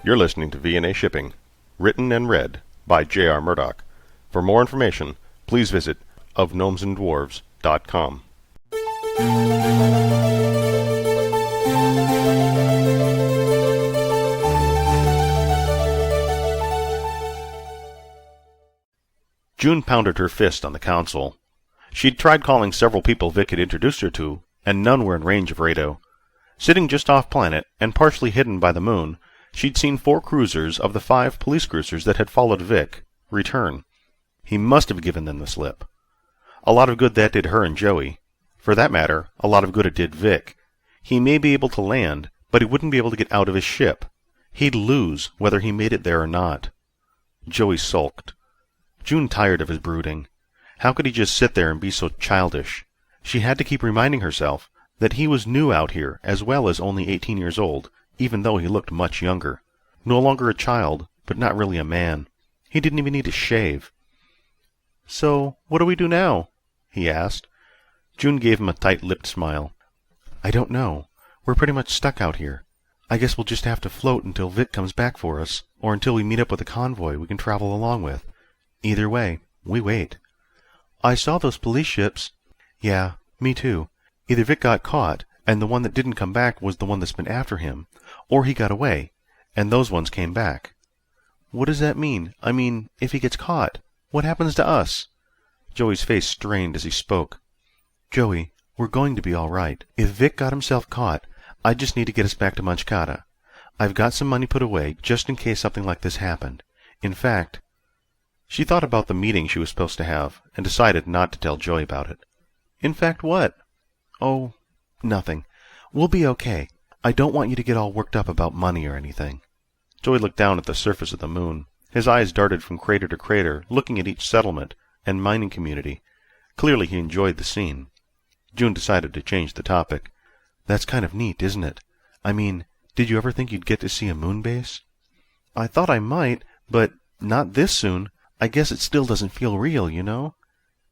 You're listening to V&A Shipping, written and read by J.R. Murdoch. For more information, please visit ofgnomesanddwarves.com. June pounded her fist on the console. She'd tried calling several people Vic had introduced her to, and none were in range of Rado. Sitting just off-planet, and partially hidden by the moon, she'd seen 4 cruisers of the 5 police cruisers that had followed Vic return. He must have given them the slip. A lot of good that did her and Joey. For that matter, a lot of good it did Vic. He may be able to land, but he wouldn't be able to get out of his ship. He'd lose whether he made it there or not. Joey sulked. June tired of his brooding. How could he just sit there and be so childish? She had to keep reminding herself that he was new out here as well as only 18 years old, even though he looked much younger. No longer a child, but not really a man. He didn't even need to shave. "So, what do we do now?" he asked. June gave him a tight-lipped smile. "I don't know. We're pretty much stuck out here. I guess we'll just have to float until Vic comes back for us, or until we meet up with a convoy we can travel along with. Either way, we wait." "I saw those police ships." "Yeah, me too. Either Vic got caught, and the one that didn't come back was the one that's been after him, or he got away, and those ones came back." "What does that mean? I mean, if he gets caught, what happens to us?" Joey's face strained as he spoke. "Joey, we're going to be all right. If Vic got himself caught, I just need to get us back to Munchkata. I've got some money put away just in case something like this happened. In fact..." She thought about the meeting she was supposed to have, and decided not to tell Joey about it. "In fact what?" "Oh, nothing. We'll be okay. I don't want you to get all worked up about money or anything." Joey looked down at the surface of the moon. His eyes darted from crater to crater, looking at each settlement and mining community. Clearly he enjoyed the scene. June decided to change the topic. "That's kind of neat, isn't it? I mean, did you ever think you'd get to see a moon base?" "I thought I might, but not this soon. I guess it still doesn't feel real, you know?"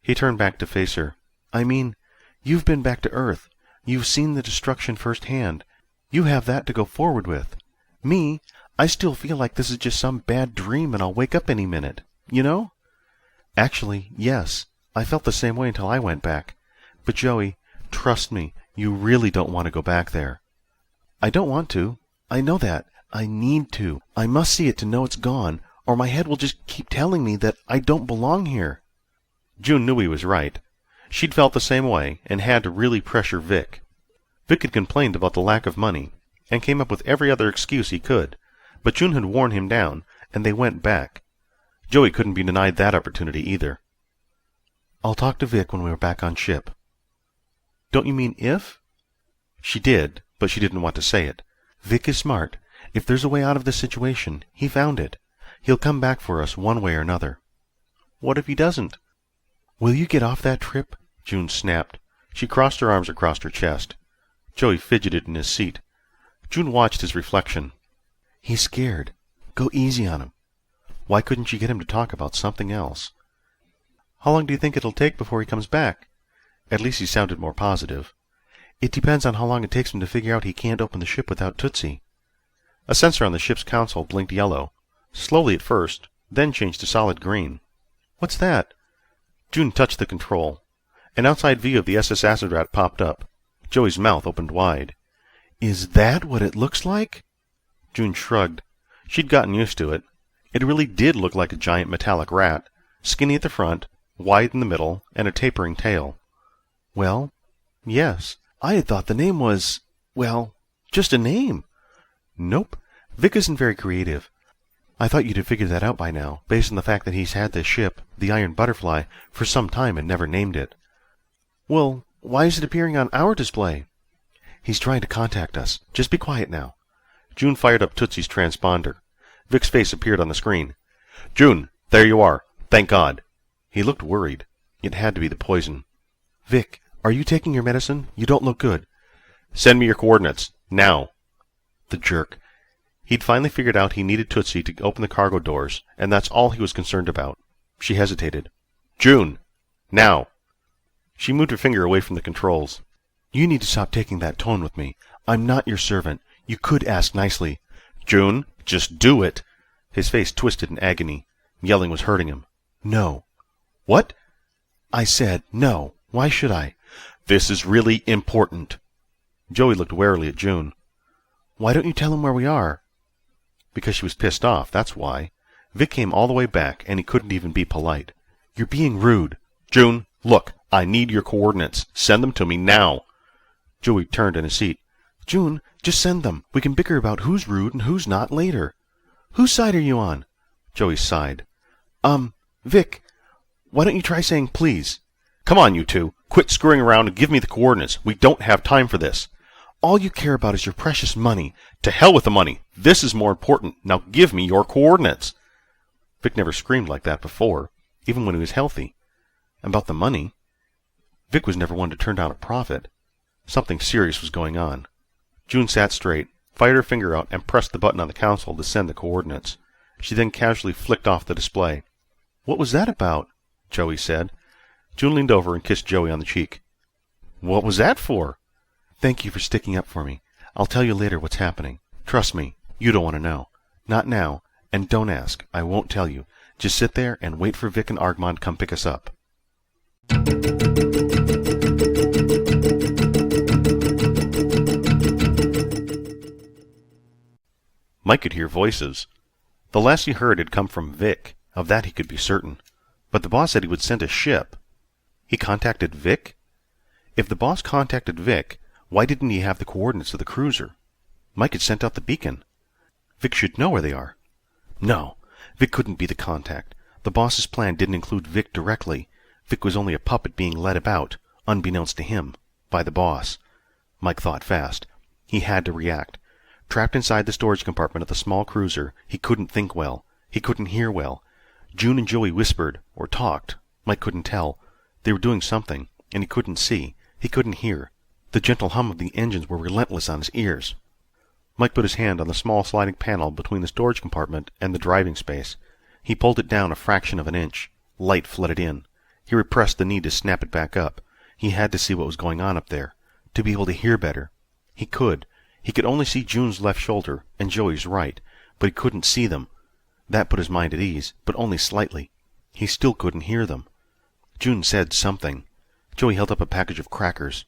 He turned back to face her. "I mean, you've been back to Earth. You've seen the destruction firsthand. You have that to go forward with. Me, I still feel like this is just some bad dream and I'll wake up any minute. You know?" "Actually, yes. I felt the same way until I went back. But Joey, trust me, you really don't want to go back there." "I don't want to. I know that. I need to. I must see it to know it's gone, or my head will just keep telling me that I don't belong here." June knew he was right. She'd felt the same way, and had to really pressure Vic. Vic had complained about the lack of money, and came up with every other excuse he could, but June had worn him down, and they went back. Joey couldn't be denied that opportunity either. "I'll talk to Vic when we're back on ship." "Don't you mean if?" She did, but she didn't want to say it. "Vic is smart. If there's a way out of this situation, he found it. He'll come back for us one way or another." "What if he doesn't?" "Will you get off that trip?" June snapped. She crossed her arms across her chest. Joey fidgeted in his seat. June watched his reflection. "He's scared. Go easy on him." Why couldn't she get him to talk about something else? "How long do you think it'll take before he comes back?" At least he sounded more positive. "It depends on how long it takes him to figure out he can't open the ship without Tootsie." A sensor on the ship's console blinked yellow. Slowly at first, then changed to solid green. "What's that?" June touched the control. An outside view of the SS Acid Rat popped up. Joey's mouth opened wide. "Is that what it looks like?" June shrugged. She'd gotten used to it. It really did look like a giant metallic rat, skinny at the front, wide in the middle, and a tapering tail. "Well, yes. I had thought the name was, well, just a name." "Nope. Vic isn't very creative. I thought you'd have figured that out by now, based on the fact that he's had this ship, the Iron Butterfly, for some time and never named it." "Well, why is it appearing on our display?" "He's trying to contact us. Just be quiet now." June fired up Tootsie's transponder. Vic's face appeared on the screen. "June, there you are. Thank God." He looked worried. It had to be the poison. "Vic, are you taking your medicine? You don't look good." "Send me your coordinates. Now." The jerk. He'd finally figured out he needed Tootsie to open the cargo doors, and that's all he was concerned about. She hesitated. "June! Now!" She moved her finger away from the controls. "You need to stop taking that tone with me. I'm not your servant. You could ask nicely." "June, Just do it. His face twisted in agony. Yelling was hurting him. No. What? I said no. Why should I? This is really important. Joey looked warily at June. Why don't you tell him where we are? Because she was pissed off, that's why. Vic came all the way back, and he couldn't even be polite. You're being rude. June, look, I need your coordinates. Send them to me now. Joey turned in his seat. June, just send them. We can bicker about who's rude and who's not later. Whose side are you on? Joey sighed. Vic, why don't you try saying please? Come on, you two. Quit screwing around and give me the coordinates. We don't have time for this. All you care about is your precious money. To hell with the money. This is more important. Now give me your coordinates. Vic never screamed like that before, even when he was healthy. About the money? Vic was never one to turn down a profit. Something serious was going on. June sat straight, fired her finger out, and pressed the button on the console to send the coordinates. She then casually flicked off the display. What was that about? Joey said. June leaned over and kissed Joey on the cheek. What was that for? Thank you for sticking up for me. I'll tell you later what's happening. Trust me, you don't want to know. Not now, and don't ask. I won't tell you. Just sit there and wait for Vic and Argmond to come pick us up. Mike could hear voices. The last he heard had come from Vic. Of that he could be certain. But the boss said he would send a ship. He contacted Vic? If the boss contacted Vic, why didn't he have the coordinates of the cruiser? Mike had sent out the beacon. Vic should know where they are. No, Vic couldn't be the contact. The boss's plan didn't include Vic directly. Vic was only a puppet being led about, unbeknownst to him, by the boss. Mike thought fast. He had to react. Trapped inside the storage compartment of the small cruiser, he couldn't think well. He couldn't hear well. June and Joey whispered, or talked. Mike couldn't tell. They were doing something, and he couldn't see. He couldn't hear. The gentle hum of the engines were relentless on his ears. Mike put his hand on the small sliding panel between the storage compartment and the driving space. He pulled it down a fraction of an inch. Light flooded in. He repressed the need to snap it back up. He had to see what was going on up there, to be able to hear better. He could. He could only see June's left shoulder and Joey's right, but he couldn't see them. That put his mind at ease, but only slightly. He still couldn't hear them. June said something. Joey held up a package of crackers.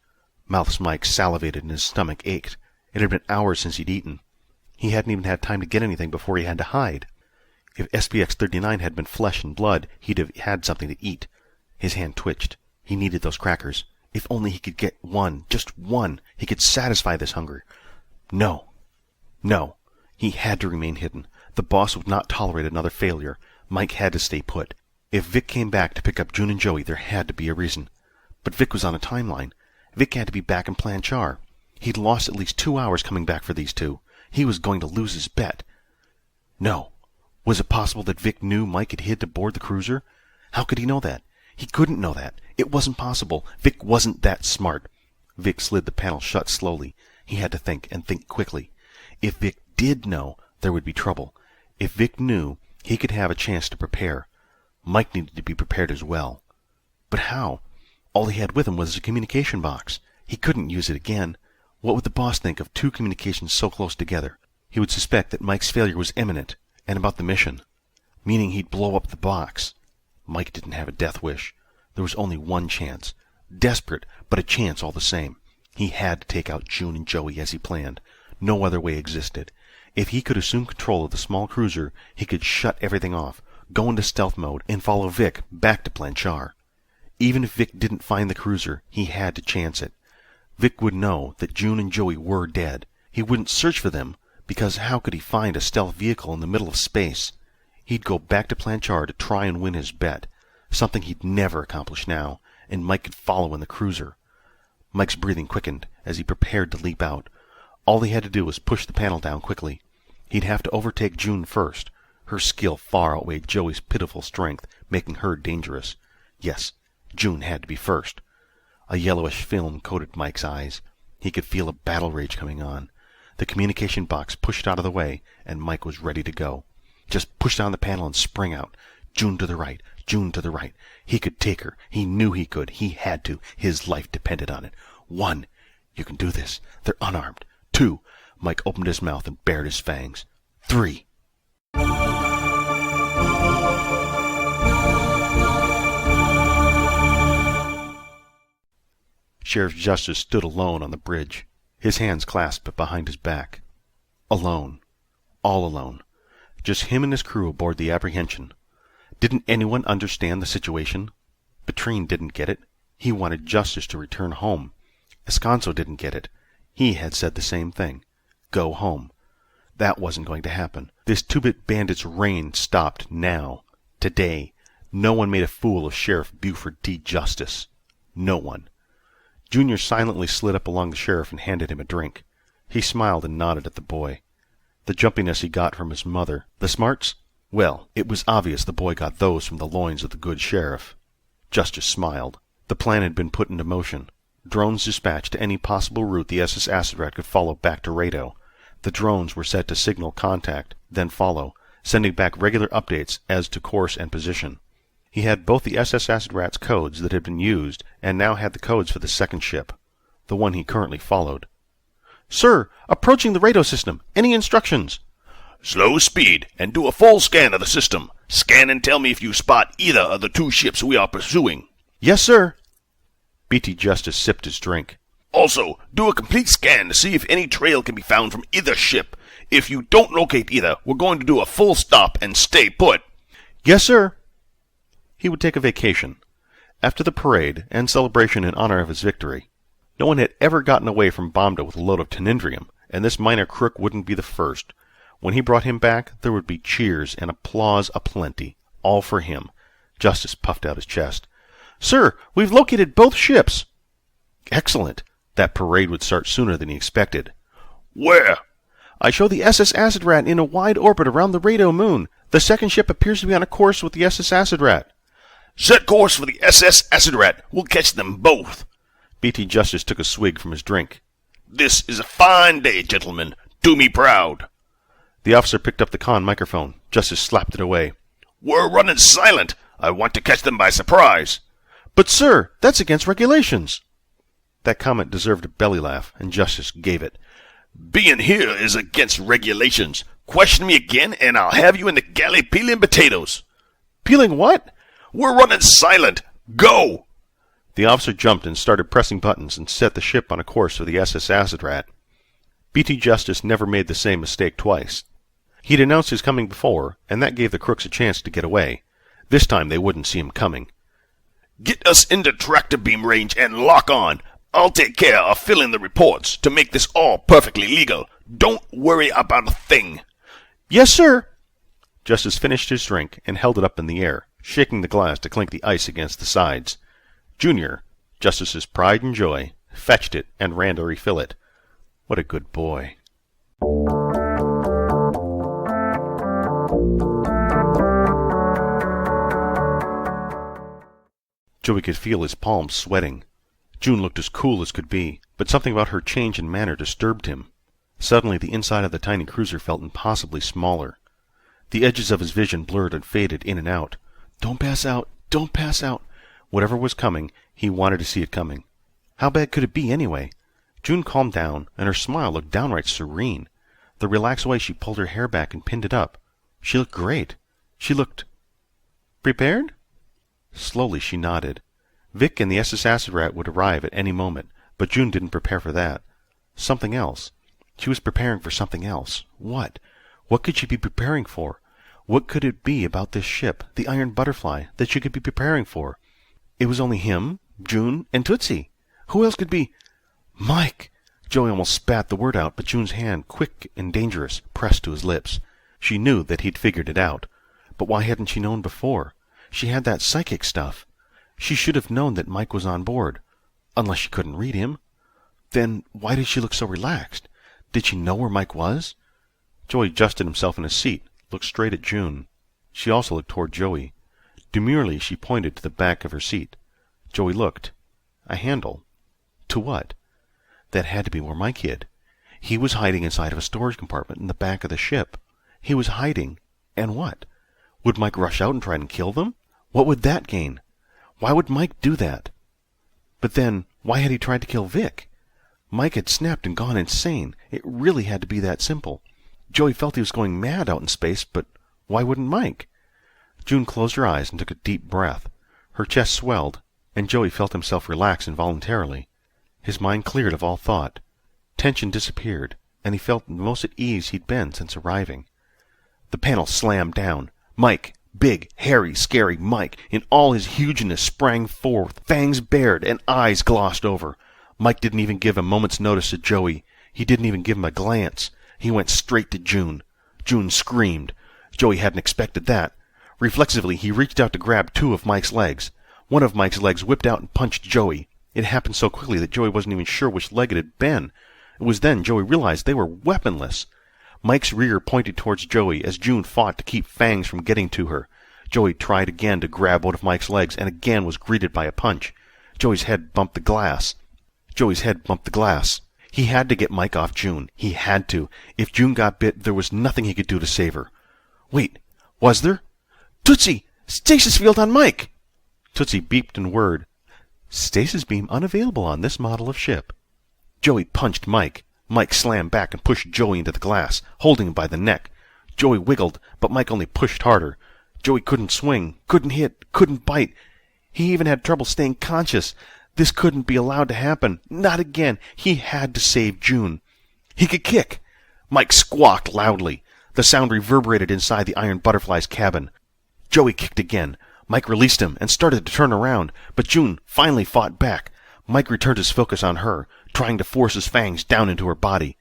Mouth's Mike salivated and his stomach ached. It had been hours since he'd eaten. He hadn't even had time to get anything before he had to hide. If SPX-39 had been flesh and blood, he'd have had something to eat. His hand twitched. He needed those crackers. If only he could get one, just one, he could satisfy this hunger. No. No. He had to remain hidden. The boss would not tolerate another failure. Mike had to stay put. If Vic came back to pick up June and Joey, there had to be a reason. But Vic was on a timeline. Vic had to be back in Planchar. He'd lost at least 2 hours coming back for these two. He was going to lose his bet. No. Was it possible that Vic knew Mike had hid aboard the cruiser? How could he know that? He couldn't know that. It wasn't possible. Vic wasn't that smart. Vic slid the panel shut slowly. He had to think, and think quickly. If Vic did know, there would be trouble. If Vic knew, he could have a chance to prepare. Mike needed to be prepared as well. But how? All he had with him was a communication box. He couldn't use it again. What would the boss think of two communications so close together? He would suspect that Mike's failure was imminent, and about the mission. Meaning he'd blow up the box. Mike didn't have a death wish. There was only one chance. Desperate, but a chance all the same. He had to take out June and Joey as he planned. No other way existed. If he could assume control of the small cruiser, he could shut everything off, go into stealth mode, and follow Vic back to Planchar. Even if Vic didn't find the cruiser, he had to chance it. Vic would know that June and Joey were dead. He wouldn't search for them, because how could he find a stealth vehicle in the middle of space? He'd go back to Planchar to try and win his bet, something he'd never accomplish now, and Mike could follow in the cruiser. Mike's breathing quickened as he prepared to leap out. All he had to do was push the panel down quickly. He'd have to overtake June first. Her skill far outweighed Joey's pitiful strength, making her dangerous. Yes, June had to be first. A yellowish film coated Mike's eyes. He could feel a battle rage coming on. The communication box pushed out of the way, and Mike was ready to go. Just push down the panel and spring out. June to the right, June to the right. He could take her. He knew he could. He had to. His life depended on it. 1. You can do this. They're unarmed. 2. Mike opened his mouth and bared his fangs. 3. Sheriff Justice stood alone on the bridge, his hands clasped behind his back. Alone. All alone. Just him and his crew aboard the Apprehension. Didn't anyone understand the situation? Petrine didn't get it. He wanted Justice to return home. Escanso didn't get it. He had said the same thing. Go home. That wasn't going to happen. This two-bit bandit's reign stopped now. Today. No one made a fool of Sheriff Buford D. Justice. No one. Junior silently slid up along the sheriff and handed him a drink. He smiled and nodded at the boy. The jumpiness he got from his mother. The smarts? Well, it was obvious the boy got those from the loins of the good sheriff. Justice smiled. The plan had been put into motion. Drones dispatched to any possible route the SS Acid Rat could follow back to Rado. The drones were set to signal contact, then follow, sending back regular updates as to course and position. He had both the SS Acid Rat's codes that had been used, and now had the codes for the second ship, the one he currently followed. "Sir, approaching the Rado system. Any instructions?" "Slow speed, and do a full scan of the system. Scan and tell me if you spot either of the two ships we are pursuing." "Yes, sir." BT Justice sipped his drink. "Also, do a complete scan to see if any trail can be found from either ship. If you don't locate either, we're going to do a full stop and stay put." "Yes, sir." He would take a vacation. After the parade and celebration in honor of his victory, no one had ever gotten away from Bomda with a load of tenindrium, and this minor crook wouldn't be the first. When he brought him back, there would be cheers and applause aplenty, all for him. Justice puffed out his chest. "Sir, we've located both ships." Excellent. That parade would start sooner than he expected. "Where?" "I show the SS Acid Rat in a wide orbit around the Rado moon. The second ship appears to be on a course with the SS Acid Rat." "Set course for the SS Acid Rat. We'll catch them both." BT Justice took a swig from his drink. "This is a fine day, gentlemen. Do me proud." The officer picked up the con microphone. Justice slapped it away. "We're running silent. I want to catch them by surprise." "But, sir, that's against regulations." That comment deserved a belly laugh, and Justice gave it. "Being here is against regulations. Question me again, and I'll have you in the galley peeling potatoes." "Peeling what?" "We're running silent. Go!" The officer jumped and started pressing buttons and set the ship on a course for the SS Acid Rat. BT Justice never made the same mistake twice. He'd announced his coming before, and that gave the crooks a chance to get away. This time they wouldn't see him coming. "Get us into tractor beam range and lock on. I'll take care of filling the reports to make this all perfectly legal. Don't worry about a thing." "Yes, sir." Justice finished his drink and held it up in the air, shaking the glass to clink the ice against the sides. Junior, Justice's pride and joy, fetched it and ran to refill it. What a good boy. Joey could feel his palms sweating. June looked as cool as could be, but something about her change in manner disturbed him. Suddenly the inside of the tiny cruiser felt impossibly smaller. The edges of his vision blurred and faded in and out. Don't pass out! Don't pass out! Whatever was coming, he wanted to see it coming. How bad could it be, anyway? June calmed down, and her smile looked downright serene. The relaxed way she pulled her hair back and pinned it up. She looked great. She looked... Prepared? Slowly she nodded. Vic and the SS Acid Rat would arrive at any moment, but June didn't prepare for that. Something else. She was preparing for something else. What? What could she be preparing for? What could it be about this ship, the Iron Butterfly, that she could be preparing for? It was only him, June, and Tootsie. Who else could be... Mike! Joey almost spat the word out, but June's hand, quick and dangerous, pressed to his lips. She knew that he'd figured it out. But why hadn't she known before? She had that psychic stuff. She should have known that Mike was on board. Unless she couldn't read him. Then why did she look so relaxed? Did she know where Mike was? Joey adjusted himself in his seat, looked straight at June. She also looked toward Joey. Demurely she pointed to the back of her seat. Joey looked. A handle. To what? That had to be where Mike hid. He was hiding inside of a storage compartment in the back of the ship. He was hiding. And what? Would Mike rush out and try and kill them? What would that gain? Why would Mike do that? But then, why had he tried to kill Vic? Mike had snapped and gone insane. It really had to be that simple. Joey felt he was going mad out in space, but why wouldn't Mike? June closed her eyes and took a deep breath. Her chest swelled, and Joey felt himself relax involuntarily. His mind cleared of all thought. Tension disappeared, and he felt the most at ease he'd been since arriving. The panel slammed down. Mike, big, hairy, scary Mike, in all his hugeness sprang forth, fangs bared and eyes glossed over. Mike didn't even give a moment's notice to Joey. He didn't even give him a glance. He went straight to June. June screamed. Joey hadn't expected that. Reflexively, he reached out to grab two of Mike's legs. One of Mike's legs whipped out and punched Joey. It happened so quickly that Joey wasn't even sure which leg it had been. It was then Joey realized they were weaponless. Mike's rear pointed towards Joey as June fought to keep fangs from getting to her. Joey tried again to grab one of Mike's legs and again was greeted by a punch. Joey's head bumped the glass. He had to get Mike off June. He had to. If June got bit, there was nothing he could do to save her. Wait, was there? Tootsie! Stasis field on Mike! Tootsie beeped and whirred. Stasis beam unavailable on this model of ship. Joey punched Mike. Mike slammed back and pushed Joey into the glass, holding him by the neck. Joey wiggled, but Mike only pushed harder. Joey couldn't swing, couldn't hit, couldn't bite. He even had trouble staying conscious. This couldn't be allowed to happen. Not again. He had to save June. He could kick. Mike squawked loudly. The sound reverberated inside the Iron Butterfly's cabin. Joey kicked again. Mike released him and started to turn around, but June finally fought back. Mike returned his focus on her, trying to force his fangs down into her body.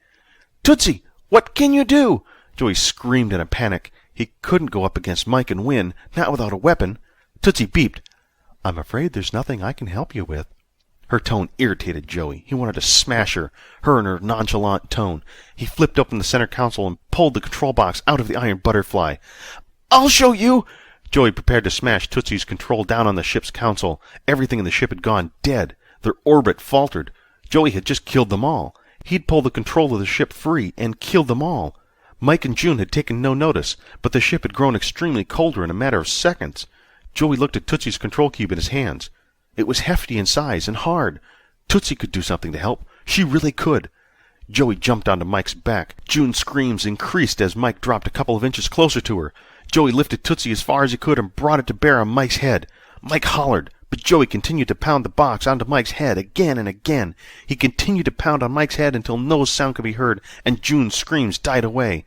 Tootsie, what can you do? Joey screamed in a panic. He couldn't go up against Mike and win, not without a weapon. Tootsie beeped. I'm afraid there's nothing I can help you with. Her tone irritated Joey. He wanted to smash her and her nonchalant tone. He flipped open the center console and pulled the control box out of the Iron Butterfly. I'll show you! Joey prepared to smash Tootsie's control down on the ship's console. Everything in the ship had gone dead. Their orbit faltered. Joey had just killed them all. He'd pulled the control of the ship free and killed them all. Mike and June had taken no notice, but the ship had grown extremely colder in a matter of seconds. Joey looked at Tootsie's control cube in his hands. It was hefty in size and hard. Tootsie could do something to help. She really could. Joey jumped onto Mike's back. June's screams increased as Mike dropped a couple of inches closer to her. Joey lifted Tootsie as far as he could and brought it to bear on Mike's head. Mike hollered, but Joey continued to pound the box onto Mike's head again and again. He continued to pound on Mike's head until no sound could be heard, and June's screams died away.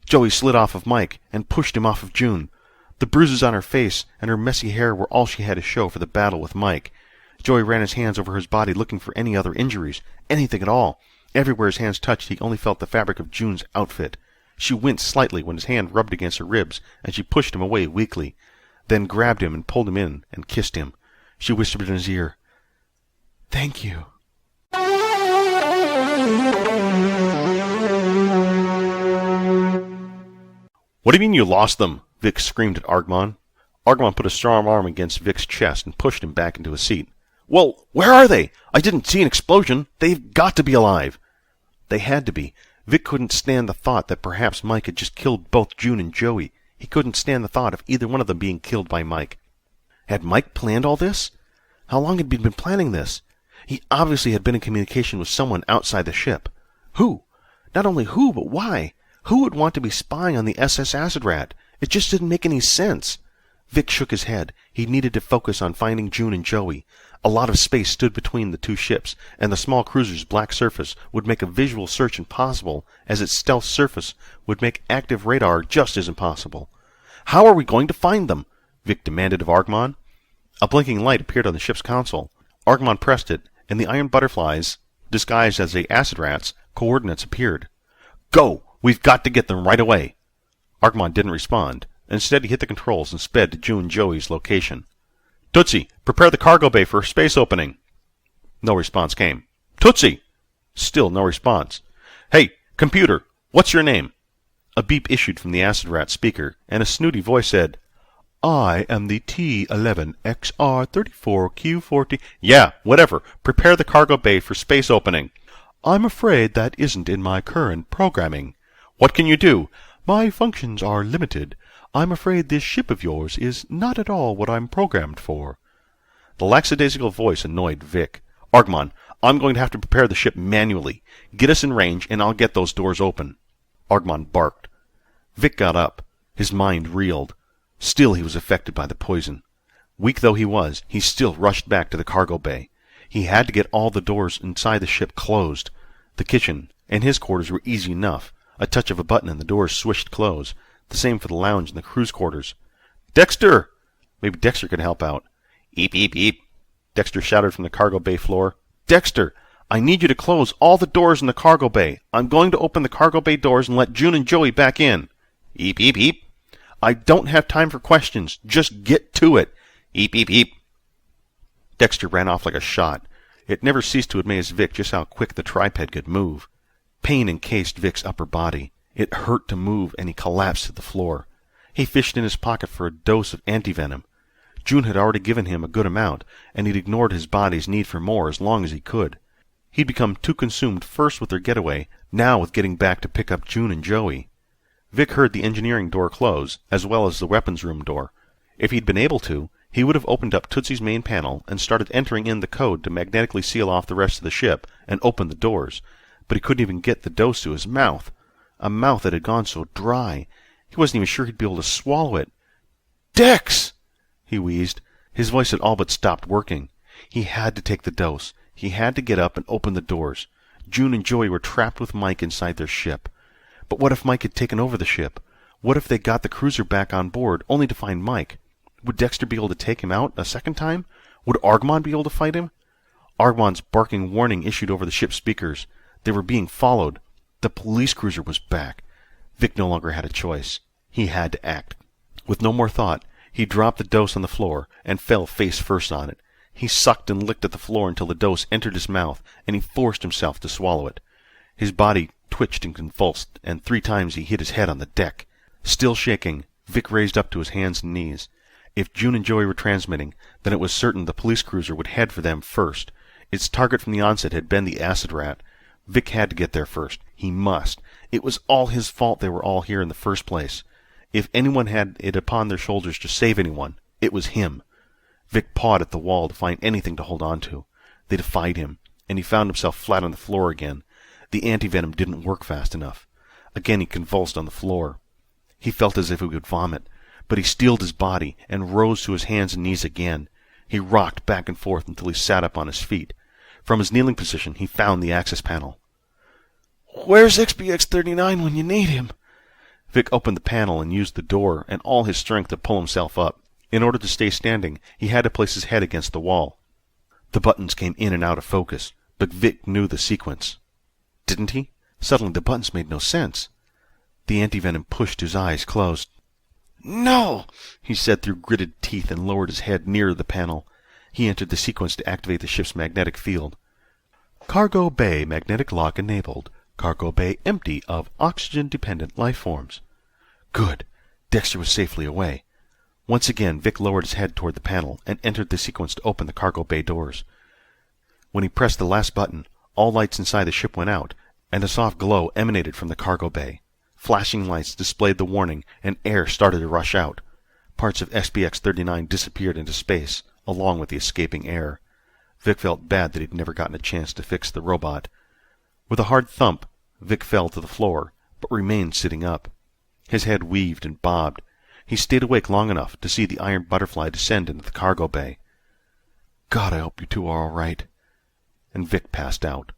Joey slid off of Mike and pushed him off of June. The bruises on her face and her messy hair were all she had to show for the battle with Mike. Joey ran his hands over his body looking for any other injuries, anything at all. Everywhere his hands touched, he only felt the fabric of June's outfit. She winced slightly when his hand rubbed against her ribs, and she pushed him away weakly, then grabbed him and pulled him in and kissed him. She whispered in his ear, "Thank you." What do you mean you lost them? Vic screamed at Argmon. Argmon put a strong arm against Vic's chest and pushed him back into his seat. Well, where are they? I didn't see an explosion. They've got to be alive. They had to be. Vic couldn't stand the thought that perhaps Mike had just killed both June and Joey. He couldn't stand the thought of either one of them being killed by Mike. Had Mike planned all this? How long had he been planning this? He obviously had been in communication with someone outside the ship. Who? Not only who, but why? Who would want to be spying on the SS Acid Rat? It just didn't make any sense. Vic shook his head. He needed to focus on finding June and Joey. A lot of space stood between the two ships, and the small cruiser's black surface would make a visual search impossible, as its stealth surface would make active radar just as impossible. How are we going to find them? Vic demanded of Argmon. A blinking light appeared on the ship's console. Argmon pressed it, and the Iron Butterflies, disguised as the Acid Rats, coordinates appeared. Go! We've got to get them right away! Argmon didn't respond. Instead, he hit the controls and sped to June and Joey's location. Tootsie, prepare the cargo bay for space opening. No response came. Tootsie! Still no response. Hey, computer, what's your name? A beep issued from the Acid Rat speaker, and a snooty voice said, I am the T11XR34Q40. Yeah, whatever. Prepare the cargo bay for space opening. I'm afraid that isn't in my current programming. What can you do? My functions are limited. I'm afraid this ship of yours is not at all what I'm programmed for. The lackadaisical voice annoyed Vic. Argmon, I'm going to have to prepare the ship manually. Get us in range, and I'll get those doors open. Argmon barked. Vic got up. His mind reeled. Still he was affected by the poison. Weak though he was, he still rushed back to the cargo bay. He had to get all the doors inside the ship closed. The kitchen and his quarters were easy enough. A touch of a button and the doors swished close. The same for the lounge and the crew's quarters. "Dexter!" Maybe Dexter could help out. "Eep, eep, eep," Dexter shouted from the cargo bay floor. "Dexter, I need you to close all the doors in the cargo bay. I'm going to open the cargo bay doors and let June and Joey back in." "Eep, eep, eep." "I don't have time for questions. Just get to it." "Eep, eep, eep." Dexter ran off like a shot. It never ceased to amaze Vic just how quick the triped could move. Pain encased Vic's upper body. It hurt to move, and he collapsed to the floor. He fished in his pocket for a dose of antivenom. June had already given him a good amount, and he'd ignored his body's need for more as long as he could. He'd become too consumed first with their getaway, now with getting back to pick up June and Joey. Vic heard the engineering door close, as well as the weapons room door. If he'd been able to, he would have opened up Tootsie's main panel and started entering in the code to magnetically seal off the rest of the ship and open the doors, but he couldn't even get the dose to his mouth. A mouth that had gone so dry. He wasn't even sure he'd be able to swallow it. "Dex!" he wheezed. His voice had all but stopped working. He had to take the dose. He had to get up and open the doors. June and Joey were trapped with Mike inside their ship. But what if Mike had taken over the ship? What if they got the cruiser back on board, only to find Mike? Would Dexter be able to take him out a second time? Would Argmon be able to fight him? Argmon's barking warning issued over the ship's speakers. They were being followed. The police cruiser was back. Vic no longer had a choice. He had to act. With no more thought, he dropped the dose on the floor and fell face first on it. He sucked and licked at the floor until the dose entered his mouth, and he forced himself to swallow it. His body twitched and convulsed, and 3 times he hit his head on the deck. Still shaking, Vic raised up to his hands and knees. If June and Joey were transmitting, then it was certain the police cruiser would head for them first. Its target from the onset had been the acid rat. Vic had to get there first. He must. It was all his fault they were all here in the first place. If anyone had it upon their shoulders to save anyone, it was him. Vic pawed at the wall to find anything to hold on to. They defied him, and he found himself flat on the floor again. The antivenom didn't work fast enough. Again he convulsed on the floor. He felt as if he would vomit, but he steeled his body and rose to his hands and knees again. He rocked back and forth until he sat up on his feet. From his kneeling position he found the access panel. "Where's XBX-39 when you need him?" Vic opened the panel and used the door and all his strength to pull himself up. In order to stay standing, he had to place his head against the wall. The buttons came in and out of focus, but Vic knew the sequence. Didn't he? Suddenly the buttons made no sense. The antivenom pushed his eyes closed. "No!" he said through gritted teeth and lowered his head nearer the panel. He entered the sequence to activate the ship's magnetic field. Cargo bay magnetic lock enabled. Cargo bay empty of oxygen-dependent life forms. Good. Dexter was safely away. Once again, Vic lowered his head toward the panel and entered the sequence to open the cargo bay doors. When he pressed the last button, all lights inside the ship went out, and a soft glow emanated from the cargo bay. Flashing lights displayed the warning, and air started to rush out. Parts of SPX-39 disappeared into space, along with the escaping air. Vic felt bad that he'd never gotten a chance to fix the robot. With a hard thump, Vic fell to the floor, but remained sitting up. His head weaved and bobbed. He stayed awake long enough to see the iron butterfly descend into the cargo bay. "God, I hope you two are all right." And Vic passed out.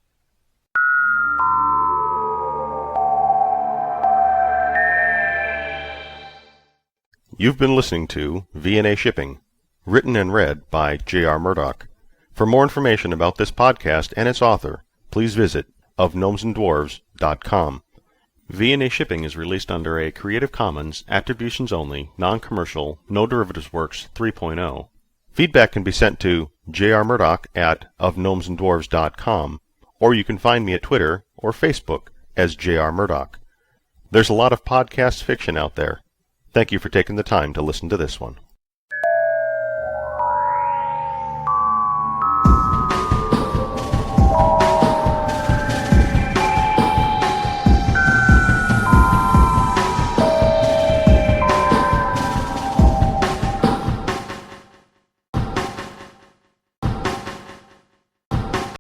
You've been listening to V&A Shipping, written and read by J.R. Murdoch. For more information about this podcast and its author, please visit ofgnomesandDwarves.com. V&A Shipping is released under a Creative Commons Attributions Only, Non-Commercial, No Derivatives Works 3.0. Feedback can be sent to jrmurdoch@ofgnomesandDwarves.com, or you can find me at Twitter or Facebook as J.R. Murdoch. There's a lot of podcast fiction out there. Thank you for taking the time to listen to this one.